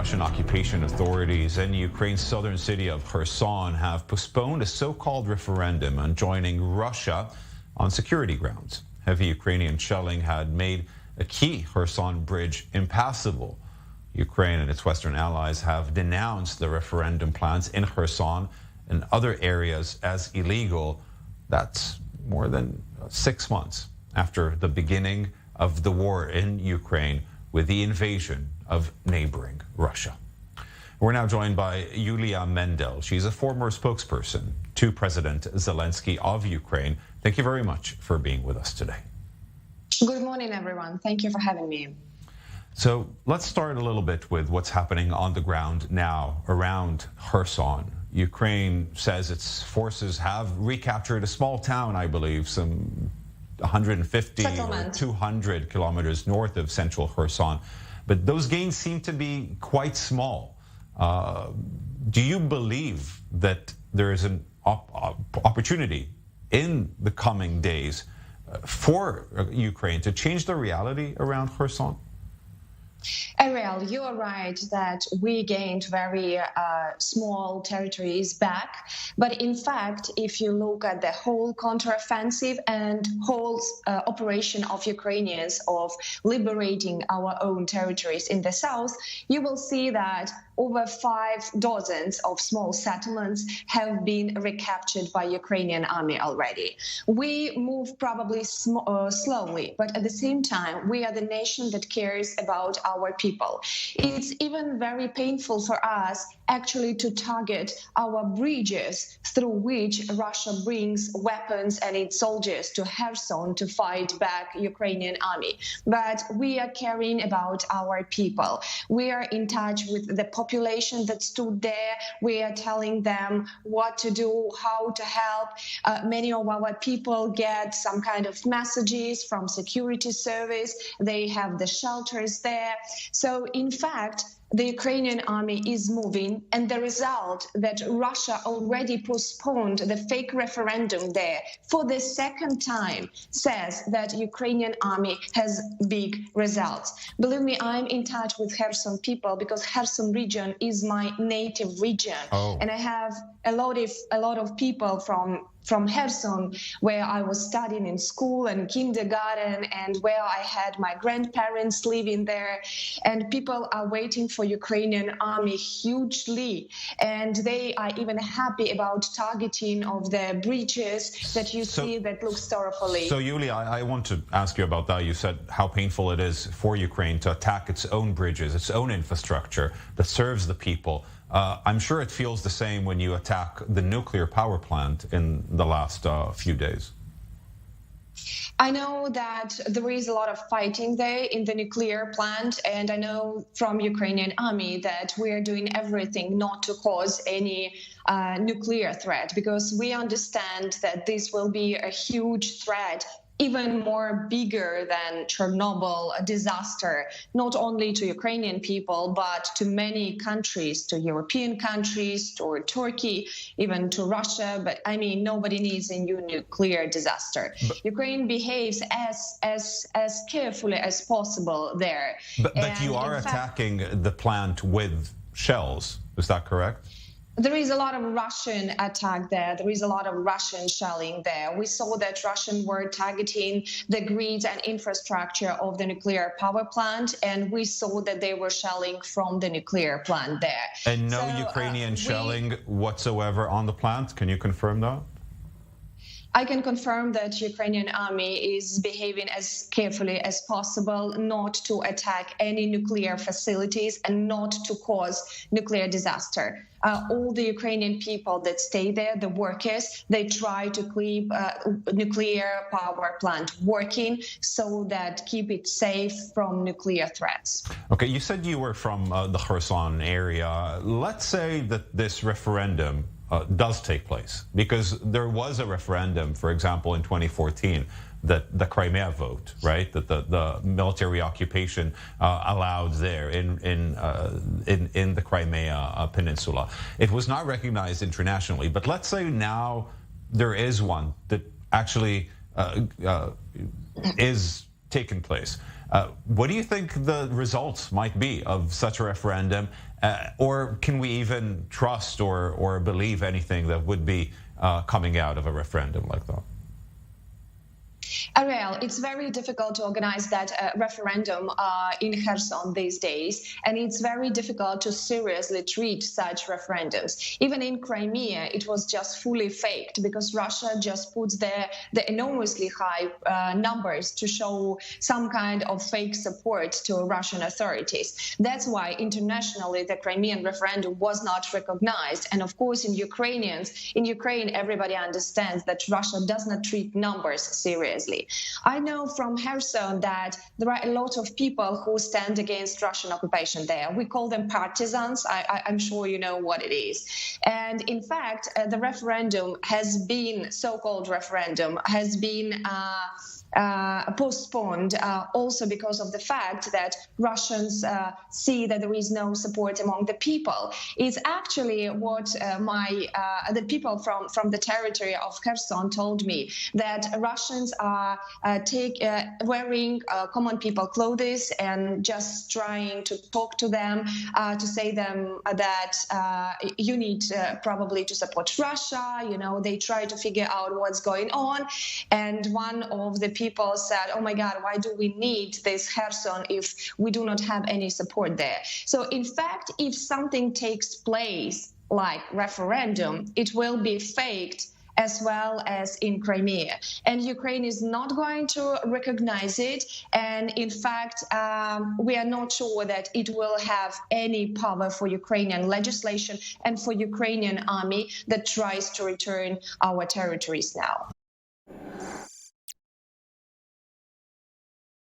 Russian occupation authorities in Ukraine's southern city of Kherson have postponed a so-called referendum on joining Russia on security grounds. Heavy Ukrainian shelling had made a key Kherson bridge impassable. Ukraine and its Western allies have denounced the referendum plans in Kherson and other areas as illegal. That's more than 6 months after the beginning of the war in Ukraine with the invasion of neighboring Russia. We're now joined by Iulia Mendel. She's a former spokesperson to President Zelensky of Ukraine. Thank you very much for being with us today. Good morning, everyone. Thank you for having me. So let's start a little bit with what's happening on the ground now around Kherson. Ukraine says its forces have recaptured a small town, I believe, some 150 or 200 kilometers north of central Kherson. But those gains seem to be quite small. Do you believe that there is an opportunity in the coming days for Ukraine to change the reality around Kherson? Ariel, you are right that we gained very small territories back. But in fact, if you look at the whole counteroffensive and whole operation of Ukrainians of liberating our own territories in the south, you will see that over 5 dozens of small settlements have been recaptured by Ukrainian army already. We move probably slowly, but at the same time, we are the nation that cares about our people. It's even very painful for us actually to target our bridges through which Russia brings weapons and its soldiers to Kherson to fight back Ukrainian army. But we are caring about our people. We are in touch with the population that stood there. We are telling them what to do, how to help. Many of our people get some kind of messages from security service. They have the shelters there. So in fact, the Ukrainian army is moving, and the result that Russia already postponed the fake referendum there for the second time says that Ukrainian army has big results. Believe me, I'm in touch with Kherson people because Kherson region is my native region. And I have a lot of people from Kherson, where I was studying in school and kindergarten, and where I had my grandparents living there. And people are waiting for Ukrainian army hugely, and they are even happy about targeting of the breaches that you see that look sorrowfully. So, Iulia, I want to ask you about that. You said how painful it is for Ukraine to attack its own bridges, its own infrastructure that serves the people. I'm sure it feels the same when you attack the nuclear power plant in the last few days. I know that there is a lot of fighting there in the nuclear plant, and I know from Ukrainian army that we are doing everything not to cause any nuclear threat, because we understand that this will be a huge threat, even more bigger than Chernobyl disaster, not only to Ukrainian people, but to many countries, to European countries, to Turkey, even to Russia. But I mean, nobody needs a new nuclear disaster. Ukraine behaves as carefully as possible there. But you are attacking the plant with shells, is that correct? There is a lot of Russian attack there. There is a lot of Russian shelling there. We saw that Russians were targeting the grids and infrastructure of the nuclear power plant, and we saw that they were shelling from the nuclear plant there. And no Ukrainian shelling whatsoever on the plant? Can you confirm that? I can confirm that Ukrainian army is behaving as carefully as possible, not to attack any nuclear facilities and not to cause nuclear disaster. All the Ukrainian people that stay there, the workers, they try to keep nuclear power plant working so that keep it safe from nuclear threats. Okay, you said you were from the Kherson area. Let's say that this referendum does take place, because there was a referendum, for example, in 2014, that the Crimea vote, right, that the military occupation allowed there in the Crimea Peninsula. It was not recognized internationally, but let's say now there is one that actually is taking place. What do you think the results might be of such a referendum? Or can we even trust or believe anything that would be coming out of a referendum like that? Ariel, it's very difficult to organize that referendum in Kherson these days, and it's very difficult to seriously treat such referendums. Even in Crimea, it was just fully faked because Russia just puts the enormously high numbers to show some kind of fake support to Russian authorities. That's why internationally the Crimean referendum was not recognized. And of course, in Ukraine, everybody understands that Russia does not treat numbers seriously. I know from Kherson that there are a lot of people who stand against Russian occupation there. We call them partisans. I'm sure you know what it is. And in fact, the referendum has been, so-called referendum, has been postponed also because of the fact that Russians see that there is no support among the people. It's actually what the people from the territory of Kherson told me, that Russians are wearing common people clothes and just trying to talk to them, to say them that you need probably to support Russia. You know, they try to figure out what's going on. And one of the people said, oh my God, why do we need this Kherson if we do not have any support there? So in fact, if something takes place like referendum, it will be faked as well as in Crimea. And Ukraine is not going to recognize it. And in fact, we are not sure that it will have any power for Ukrainian legislation and for Ukrainian army that tries to return our territories now.